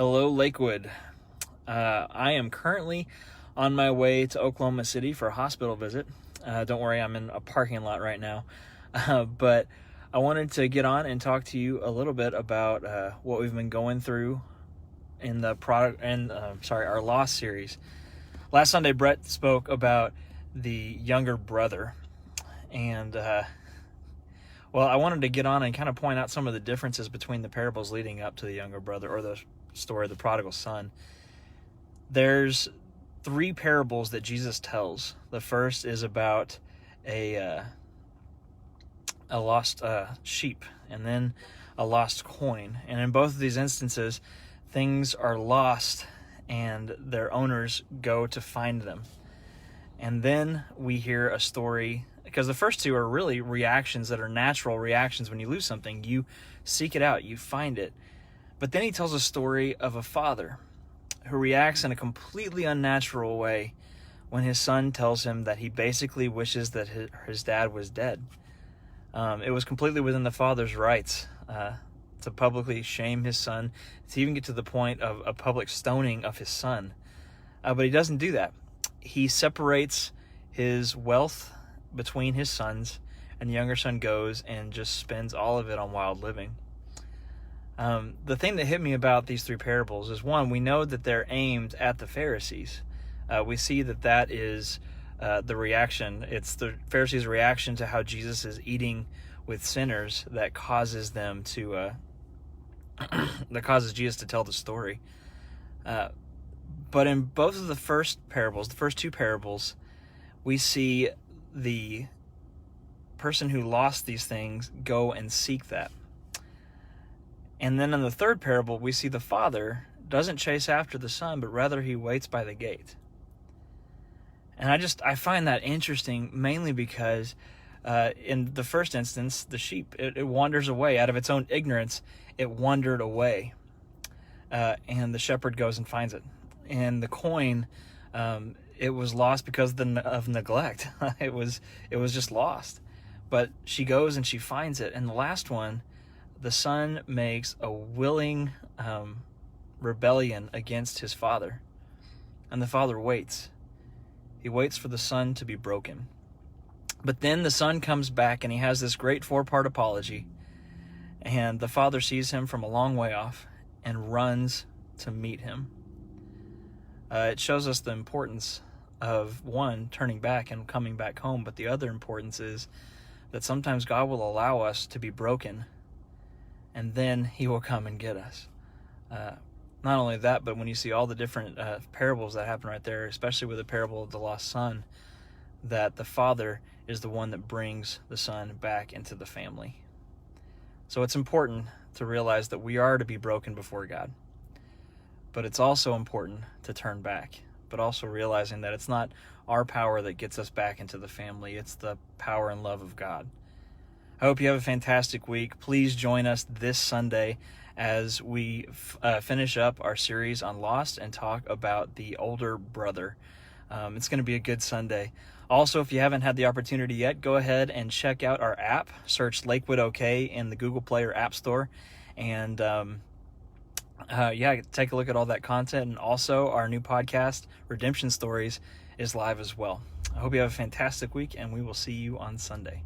Hello, Lakewood. I am currently on my way to Oklahoma City for a hospital visit. Don't worry, I'm in a parking lot right now. But I wanted to get on and talk to you a little bit about what we've been going through in the our Lost series. Last Sunday, Brett spoke about the younger brother, and I wanted to get on and kind of point out some of the differences between the parables leading up to the younger brother, or the story of the prodigal son. There's three parables that Jesus tells. The first is about a lost sheep, and then a lost coin. And in both of these instances, things are lost and their owners go to find them. And then we hear a story, because the first two are really reactions that are natural reactions. When you lose something, you seek it out, you find it. But then he tells a story of a father who reacts in a completely unnatural way when his son tells him that he basically wishes that his dad was dead. It was completely within the father's rights to publicly shame his son, to even get to the point of a public stoning of his son. But he doesn't do that. He separates his wealth between his sons, and the younger son goes and just spends all of it on wild living. The thing that hit me about these three parables is, one, we know that they're aimed at the Pharisees. We see that is the reaction. It's the Pharisees' reaction to how Jesus is eating with sinners that causes them to that causes Jesus to tell the story. But in both of the first two parables, we see the person who lost these things go and seek that. And then in the third parable, we see the father doesn't chase after the son, but rather he waits by the gate. And I find that interesting, mainly because in the first instance, the sheep, it wanders away. Out of its own ignorance, it wandered away. And the shepherd goes and finds it. And the coin, it was lost because of neglect. It was just lost. But she goes and she finds it. And the last one, the son makes a willing rebellion against his father. And the father waits. He waits for the son to be broken. But then the son comes back and he has this great 4-part apology. And the father sees him from a long way off and runs to meet him. It shows us the importance of, one, turning back and coming back home. But the other importance is that sometimes God will allow us to be broken, and then he will come and get us. Not only that, but when you see all the different parables that happen right there, especially with the parable of the lost son, that the father is the one that brings the son back into the family. So it's important to realize that we are to be broken before God. But it's also important to turn back, but also realizing that it's not our power that gets us back into the family. It's the power and love of God. I hope you have a fantastic week. Please join us this Sunday as we finish up our series on Lost and talk about the older brother. It's going to be a good Sunday. Also, if you haven't had the opportunity yet, go ahead and check out our app. Search Lakewood OK in the Google Play or App Store. And take a look at all that content. And also, our new podcast, Redemption Stories, is live as well. I hope you have a fantastic week, and we will see you on Sunday.